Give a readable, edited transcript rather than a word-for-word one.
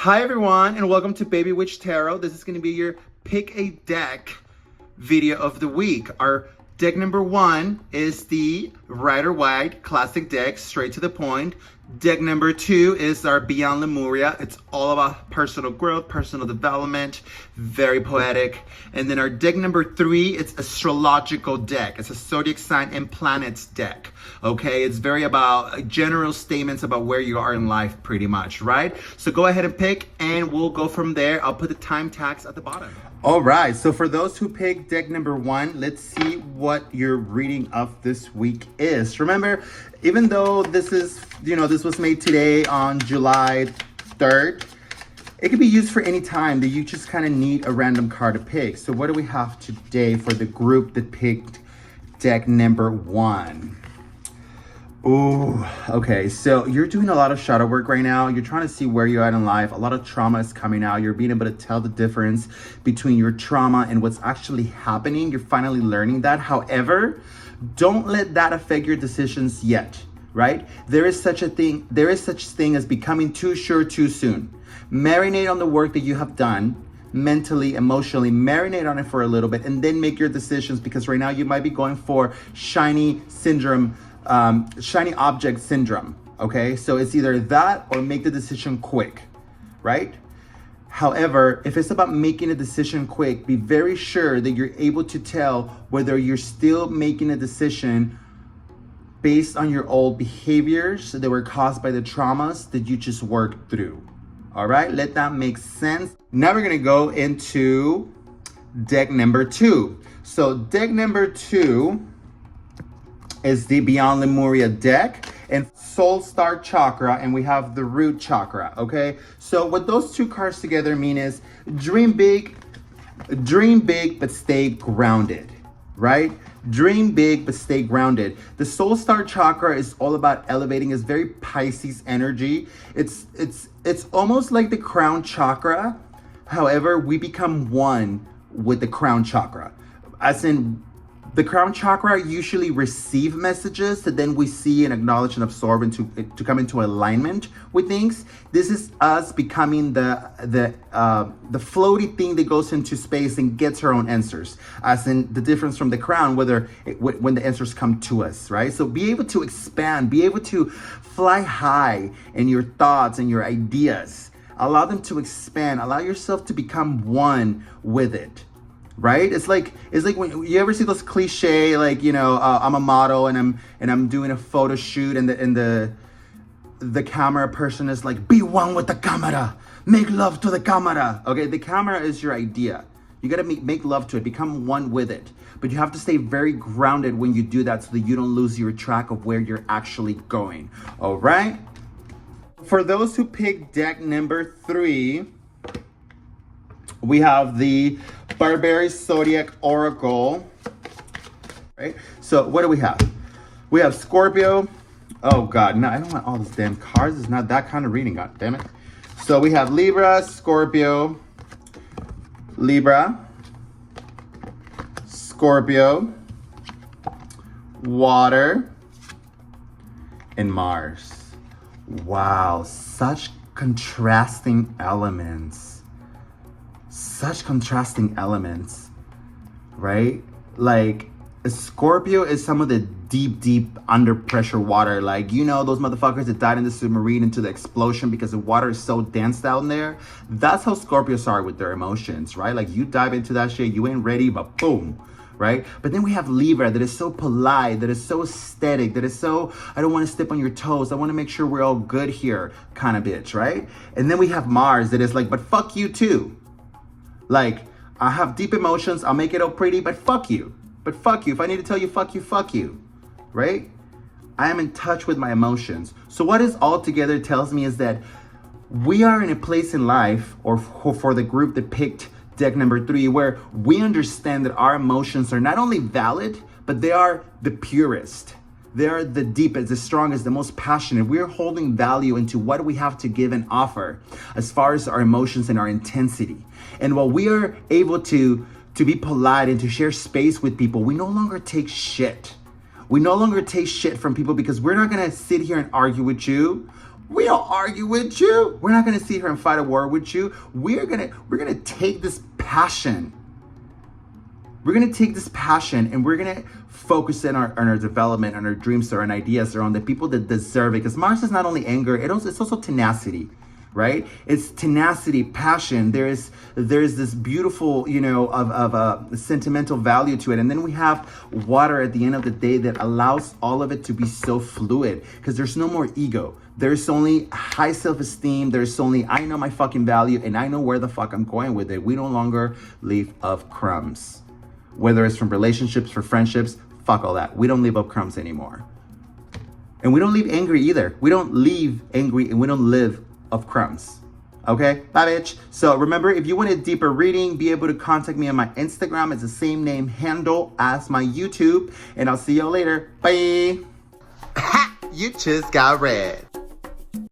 Hi everyone, and welcome to Baby Witch Tarot. This is going to be your pick a deck video of the week. Our deck number one is the Rider White classic deck, straight to the point. Deck number two is our Beyond Lemuria. It's all about personal growth, personal development, very poetic. And then our deck number three, it's astrological deck. It's a zodiac sign and planets deck. Okay, it's very about general statements about where you are in life, pretty much, right? So go ahead and pick, and we'll go from there. I'll put the time tags at the bottom. All right, so for those who picked deck number one, let's see what your reading of this week is. Remember, even though this is, this was made today on July 3rd, it can be used for any time that you just kind of need a random card to pick. So what do we have today for the group that picked deck number one? Ooh, okay, so you're doing a lot of shadow work right now. You're trying to see where you're at in life. A lot of trauma is coming out. You're being able to tell the difference between your trauma and what's actually happening. You're finally learning that. However, don't let that affect your decisions yet, right? There is such thing as becoming too sure too soon. Marinate on the work that you have done, mentally, emotionally, marinate on it for a little bit, and then make your decisions, because right now you might be going for shiny object syndrome. Okay, so it's either that or make the decision quick, right? However, if it's about making a decision quick, be very sure that you're able to tell whether you're still making a decision based on your old behaviors that were caused by the traumas that you just worked through. All right, let that make sense. Now we're gonna go into deck number two. So deck number two is the Beyond Lemuria deck and Soul Star Chakra, and we have the Root Chakra, okay? So what those two cards together mean is dream big, but stay grounded, right? Dream big, but stay grounded. The Soul Star Chakra is all about elevating. It's very Pisces energy. It's almost like the Crown Chakra. However, we become one with the Crown Chakra. As in, the Crown Chakra usually receive messages that then we see and acknowledge and absorb to come into alignment with things. This is us becoming the floaty thing that goes into space and gets her own answers. As in the difference from the Crown, when the answers come to us, right? So be able to expand, be able to fly high in your thoughts and your ideas. Allow them to expand. Allow yourself to become one with it. Right? It's like when you ever see those cliche, like, I'm a model and I'm doing a photo shoot, and the camera person is like, be one with the camera, make love to the camera. Okay, the camera is your idea. You gotta make love to it, become one with it. But you have to stay very grounded when you do that, so that you don't lose your track of where you're actually going. All right. For those who picked deck number three, we have the Barbary Zodiac Oracle, right? So what do we have? We have Scorpio. Oh God, no, I don't want all these damn cards. It's not that kind of reading, God damn it. So we have Libra, Scorpio, Libra, Scorpio, Water, and Mars. Wow, such contrasting elements. Such contrasting elements, right? Like, Scorpio is some of the deep under pressure water. Like, those motherfuckers that died in the submarine into the explosion because the water is so dense down there. That's how Scorpios are with their emotions, right? Like, you dive into that shit, you ain't ready, but boom, right? But then we have Libra that is so polite, that is so aesthetic, that is so, I don't want to step on your toes, I want to make sure we're all good here kind of bitch, right? And then we have Mars that is like, but fuck you too. Like, I have deep emotions, I'll make it all pretty, but fuck you. But fuck you. If I need to tell you, fuck you, right? I am in touch with my emotions. So what this all together tells me is that we are in a place in life, or for the group that picked deck number three, where we understand that our emotions are not only valid, but they are the purest. They are the deepest, the strongest, the most passionate. We're holding value into what we have to give and offer as far as our emotions and our intensity. And while we are able to be polite and to share space with people, we no longer take shit. We no longer take shit from people, because we're not going to sit here and argue with you We don't argue with you. We're not gonna sit here and fight a war with you. We're gonna take this passion. We're gonna take this passion and we're gonna focus in on our development, on our dreams, or on ideas, or on the people that deserve it. Because Mars is not only anger, it's also tenacity, right? It's tenacity, passion. There's this beautiful, of a sentimental value to it. And then we have water at the end of the day that allows all of it to be so fluid, because there's no more ego. There's only high self-esteem. There's only, I know my fucking value and I know where the fuck I'm going with it. We no longer leave of crumbs. Whether it's from relationships, for friendships, fuck all that. We don't leave up crumbs anymore. And we don't leave angry either. We don't leave angry and we don't live of crumbs. Okay? Bye, bitch. So remember, if you want a deeper reading, be able to contact me on my Instagram. It's the same name handle as my YouTube. And I'll see y'all later. Bye. You just got read.